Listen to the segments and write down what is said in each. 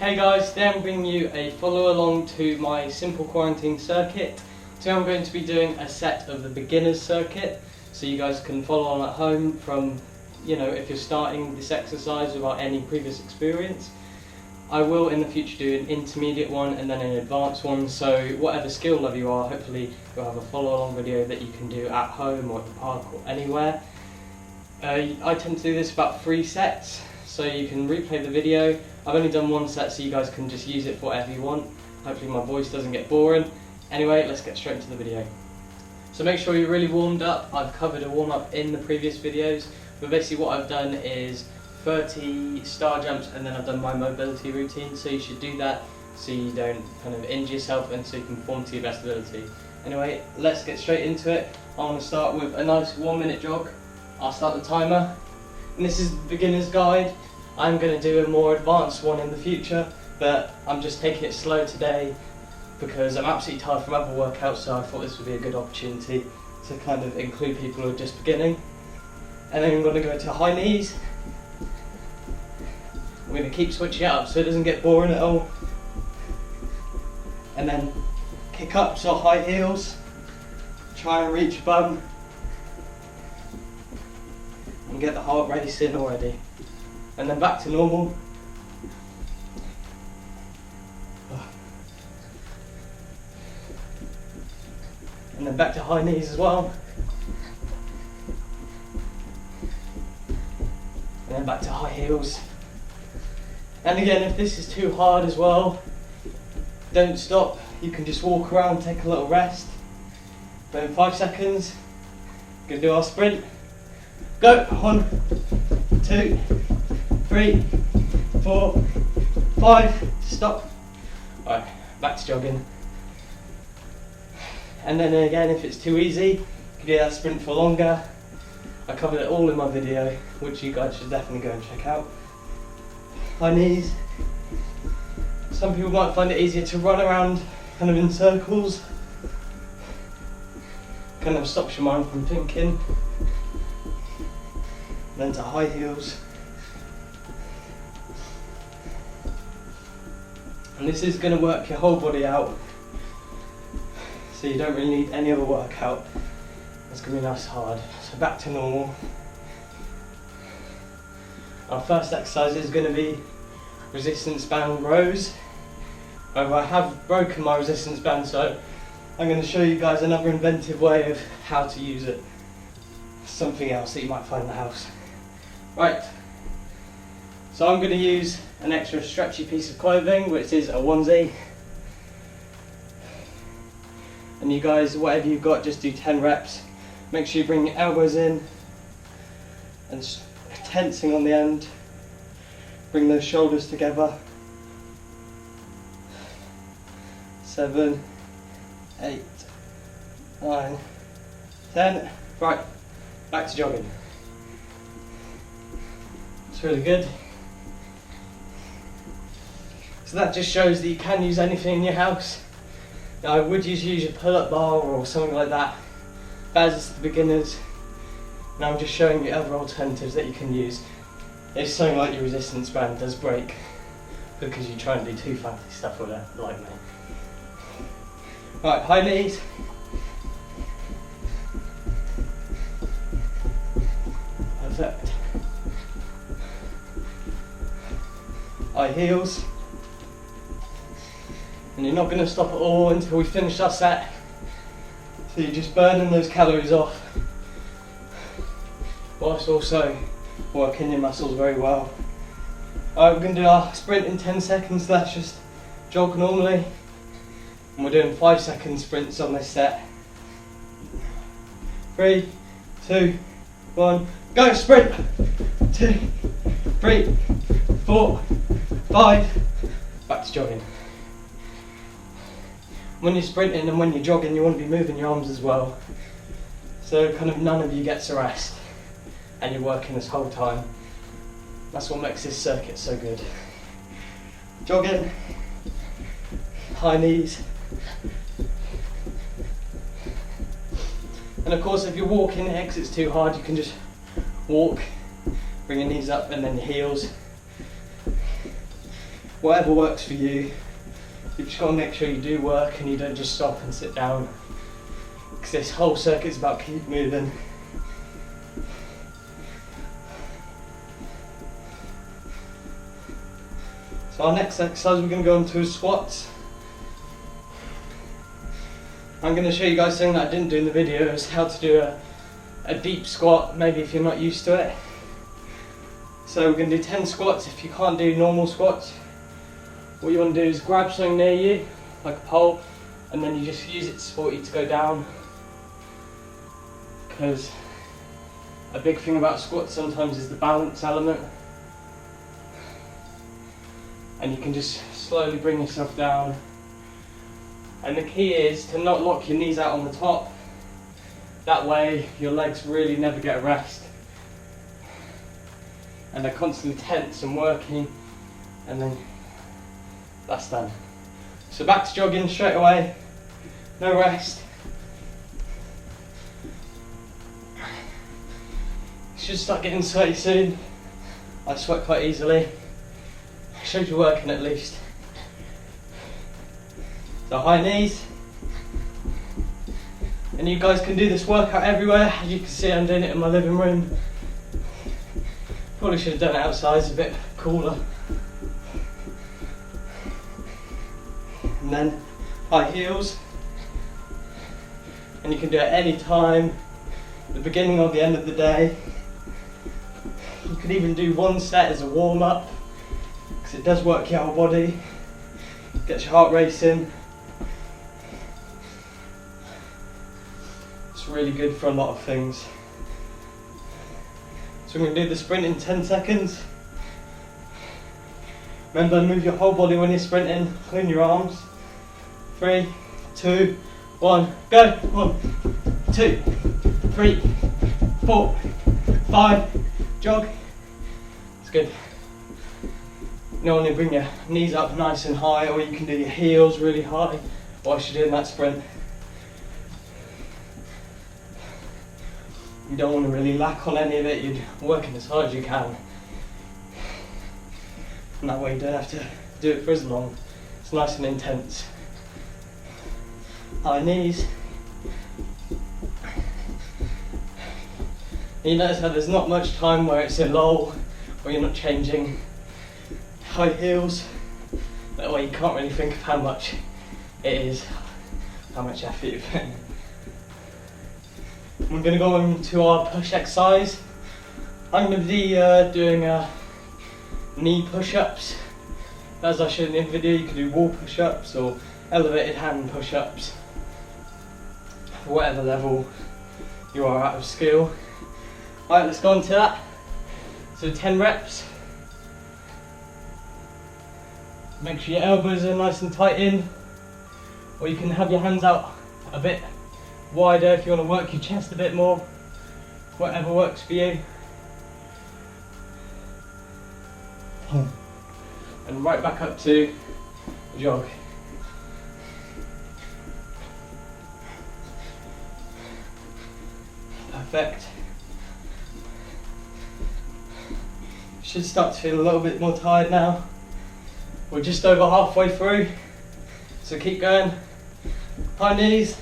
Hey guys, today I'm bringing you a follow along to my simple quarantine circuit. Today I'm going to be doing a set of the beginner's circuit, so you guys can follow on at home from, if you're starting this exercise without any previous experience. I will in the future do an intermediate one and then an advanced one, so whatever skill level you are, hopefully you'll have a follow along video that you can do at home or at the park or anywhere. I tend to do this about 3 sets, so you can replay the video. I've only done 1 set, so you guys can just use it for whatever you want. Hopefully my voice doesn't get boring. Anyway, let's get straight into the video. So make sure you're really warmed up. I've covered a warm up in the previous videos, but basically what I've done is 30 star jumps and then I've done my mobility routine, so you should do that so you don't kind of injure yourself and so you can perform to your best ability. Anyway, let's get straight into it. I want to start with a nice 1-minute jog. I'll start the timer, and this is the beginner's guide. I'm going to do a more advanced one in the future, but I'm just taking it slow today because I'm absolutely tired from other workouts, so I thought this would be a good opportunity to kind of include people who are just beginning. And then I'm going to go to high knees. I'm going to keep switching it up so it doesn't get boring at all. And then kick up, so high heels. Try and reach bum. And get the heart racing already. And then back to normal. And then back to high knees as well. And then back to high heels. And again, if this is too hard as well, don't stop. You can just walk around, take a little rest. But in 5 seconds, we're going to do our sprint. Go! 1, 2, 3, 4, 5. Stop. Alright, back to jogging. And then again, if it's too easy, you can do that sprint for longer. I covered it all in my video, which you guys should definitely go and check out. High knees. Some people might find it easier to run around kind of in circles. Kind of stops your mind from thinking. Then to high heels. And this is going to work your whole body out, so you don't really need any other workout. It's going to be nice hard. So back to normal. Our first exercise is going to be resistance band rows. However, I have broken my resistance band, so I'm going to show you guys another inventive way of how to use it. Something else that you might find in the house. Right, so I'm going to use an extra stretchy piece of clothing, which is a onesie. And you guys, whatever you've got, just do 10 reps. Make sure you bring your elbows in and tensing on the end. Bring those shoulders together. 7, 8, 9, 10. Right, back to jogging. It's really good. So that just shows that you can use anything in your house. Now, I would use a pull-up bar or something like that, but as it's the beginners, now I'm just showing you other alternatives that you can use if something like your resistance band does break because you try and do too fancy stuff with it, like me. Right, high knees. Perfect. High heels. And you're not going to stop at all until we finish our set. So you're just burning those calories off, whilst also working your muscles very well. Alright, we're going to do our sprint in 10 seconds, so that's just jog normally. And we're doing 5-second sprints on this set. 3, 2, 1, go! Sprint! 2, 3, 4, 5. Back to jogging. When you're sprinting and when you're jogging, you want to be moving your arms as well. So kind of none of you gets a rest and you're working this whole time. That's what makes this circuit so good. Jogging, high knees. And of course, if you're walking X, it's too hard, you can just walk, bring your knees up and then your heels. whatever works for you. You've just got to make sure you do work and you don't just stop and sit down, because this whole circuit's about keep moving. So our next exercise we're going to go into is squats. I'm going to show you guys something that I didn't do in the video, is how to do a deep squat, maybe if you're not used to it. So we're going to do 10 squats. If you can't do normal squats, what you want to do is grab something near you, like a pole, and then you just use it to support you to go down. Because a big thing about squats sometimes is the balance element. And you can just slowly bring yourself down. And the key is to not lock your knees out on the top. That way your legs really never get a rest. And they're constantly tense and working, and then that's done. So back to jogging straight away, no rest. Should start getting sweaty soon. I sweat quite easily. Should be working at least. So high knees. And you guys can do this workout everywhere. As you can see, I'm doing it in my living room. Probably should have done it outside, it's a bit cooler. And then high heels. And you can do it any time, the beginning or the end of the day. You can even do one set as a warm up, because it does work your whole body, gets your heart racing. It's really good for a lot of things. So we're going to do the sprint in 10 seconds. Remember, move your whole body when you're sprinting, clean your arms. 3, 2, 1, go! 1, 2, 3, 4, 5, jog. It's good. You don't want to bring your knees up nice and high, or you can do your heels really high whilst you're doing that sprint. You don't want to really lack on any of it, you're working as hard as you can. And that way you don't have to do it for as long. It's nice and intense. High knees. And you notice how there's not much time where it's a lull, where you're not changing. High heels. That way you can't really think of how much it is, how much effort you're putting. We're going to go into our push exercise. I'm going to be doing knee push-ups. As I showed in the video, you can do wall push-ups or elevated hand push-ups, for whatever level you are at of skill. Alright, let's go on to that. So 10 reps. Make sure your elbows are nice and tight in, or you can have your hands out a bit wider if you want to work your chest a bit more. Whatever works for you. And right back up to jog. Perfect. Should start to feel a little bit more tired now. We're just over halfway through, so keep going. High knees.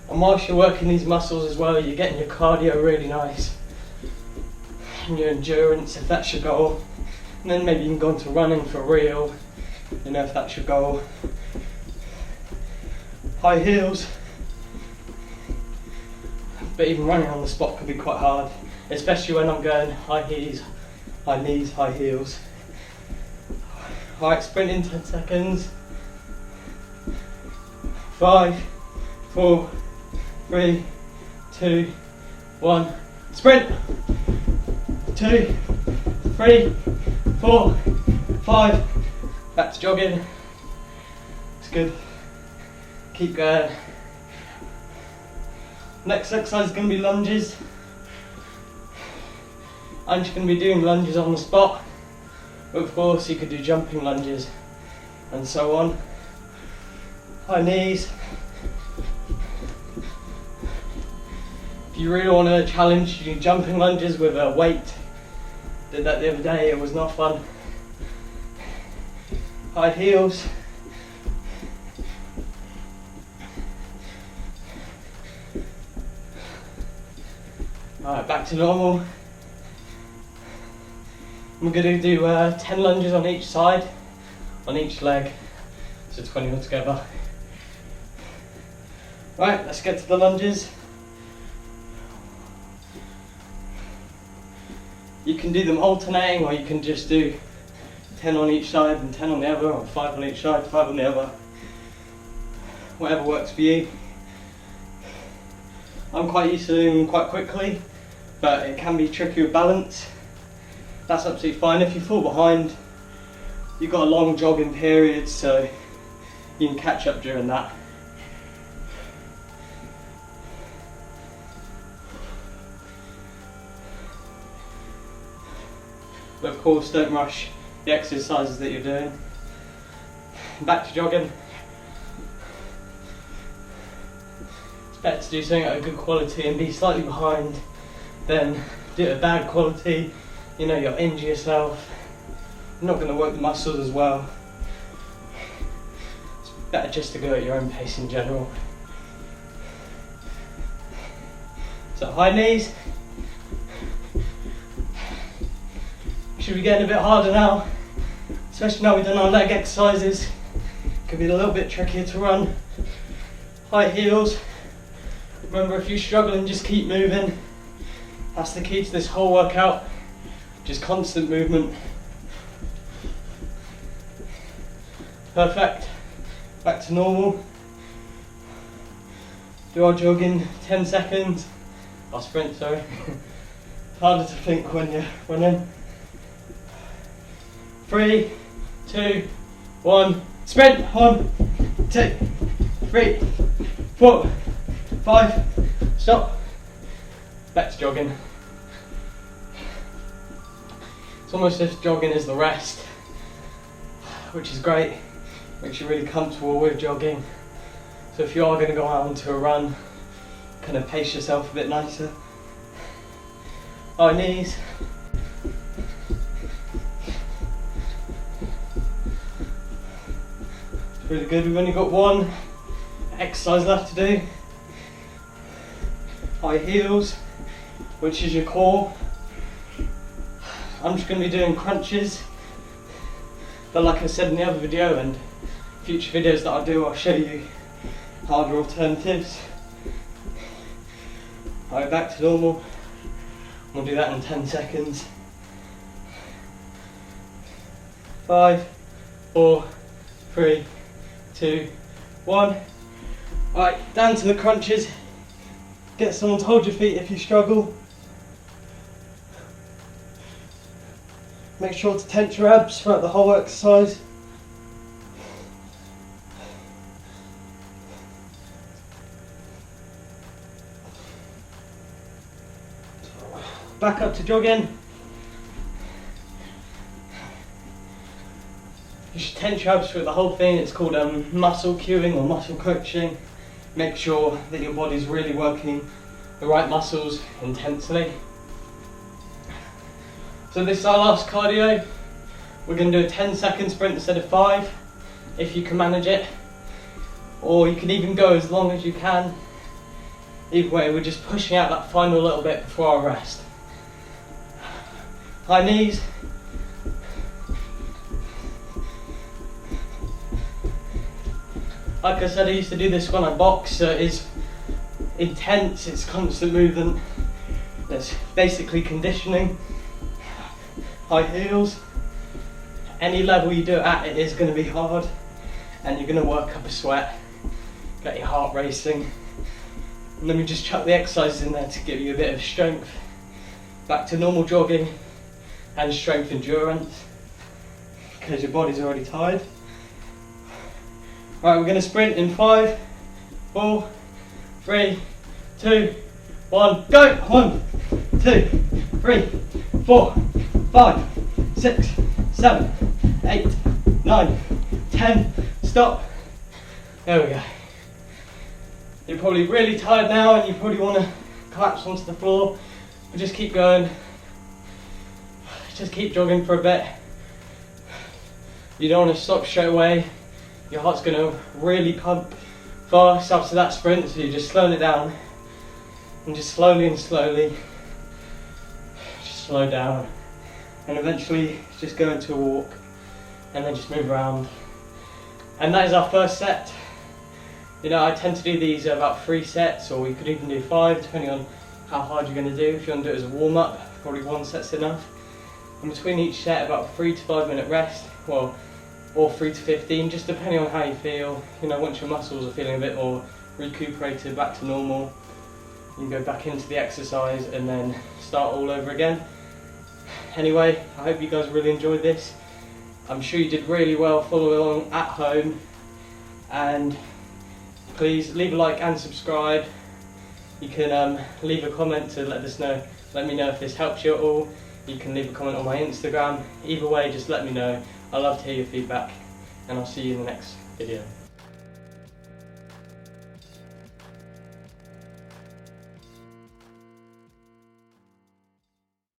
And whilst you're working these muscles as well, you're getting your cardio really nice. And your endurance, if that's your goal. And then maybe you can go into running for real, you know, if that's your goal. High heels. But even running on the spot can be quite hard, especially when I'm going high knees, high heels. Alright, sprint in 10 seconds. 5, 4, 3, 2, 1, sprint! 2, 3, 4, 5, back to jogging. It's good. Keep going. Next exercise is going to be lunges. I'm just going to be doing lunges on the spot, but of course you could do jumping lunges and so on. High knees. If you really want to challenge, you do jumping lunges with a weight. Did that the other day, it was not fun. High heels. Alright, back to normal. I'm going to do 10 lunges on each side, on each leg, so 20 altogether. Right, let's get to the lunges. You can do them alternating, or you can just do 10 on each side and 10 on the other, or 5 on each side, 5 on the other. Whatever works for you. I'm quite used to doing them quite quickly, but it can be tricky with balance. That's absolutely fine. If you fall behind, you've got a long jogging period, so you can catch up during that. But of course, don't rush the exercises that you're doing. Back to jogging. It's better to do something at a good quality and be slightly behind than do it at bad quality. You know, you'll injure yourself. You're not going to work the muscles as well. It's better just to go at your own pace in general. So high knees. Should be getting a bit harder now, especially now we've done our leg exercises. Could be a little bit trickier to run. High heels. Remember, if you're struggling, just keep moving. That's the key to this whole workout. Just constant movement. Perfect. Back to normal. Do our jogging, 10 seconds. Our sprint, sorry. Harder to think when you're running. 3, 2, 1, sprint! 1, 2, 3, 4, 5, stop. Back to jogging. It's almost as if jogging is the rest, which is great. Makes you really comfortable with jogging. So if you are going to go out onto a run, kind of pace yourself a bit nicer. High knees. Really good. We've only got one exercise left to do. High heels, which is your core. I'm just going to be doing crunches, but like I said in the other video and future videos that I do, I'll show you harder alternatives. Alright, back to normal. We'll do that in 10 seconds. 5, 4, 3, 2, 1. Alright, down to the crunches. Get someone to hold your feet if you struggle. Make sure to tense your abs throughout the whole exercise. Back up to jogging. You should tense your abs through the whole thing. It's called muscle cueing or muscle coaching. Make sure that your body's really working the right muscles intensely. So this is our last cardio. We're going to do a 10-second sprint instead of 5, if you can manage it. Or you can even go as long as you can. Either way, we're just pushing out that final little bit before our rest. High knees. Like I said, I used to do this when I boxed, so it's intense, it's constant movement. It's basically conditioning. High heels. Any level you do it at, it is going to be hard, and you're going to work up a sweat, get your heart racing. And then we just chuck the exercises in there to give you a bit of strength. Back to normal jogging and strength endurance, because your body's already tired. Right, we're going to sprint in 5, 4, 3, 2, 1, go! 1, 2, 3, 4, 5, 6, 7, 8, 9, 10, stop. There we go. You're probably really tired now and you probably want to collapse onto the floor, but just keep going. Just keep jogging for a bit. You don't want to stop straight away. Your heart's going to really pump fast after that sprint, so you're just slowing it down. And just slowly and slowly, just slow down. And eventually just go into a walk and then just move around. And that is our first set. You know, I tend to do these about 3 sets, or you could even do 5 depending on how hard you're going to do. If you want to do it as a warm up, probably 1 set's enough. And between each set about 3 to 5 minute rest, well, or 3 to 15, just depending on how you feel. You know, once your muscles are feeling a bit more recuperated, back to normal, you can go back into the exercise and then start all over again. Anyway, I hope you guys really enjoyed this. I'm sure you did really well following along at home, and please leave a like and subscribe. You can leave a comment to let me know if this helps you at all. You can leave a comment on my Instagram. Either way, just let me know. I love to hear your feedback, and I'll see you in the next video.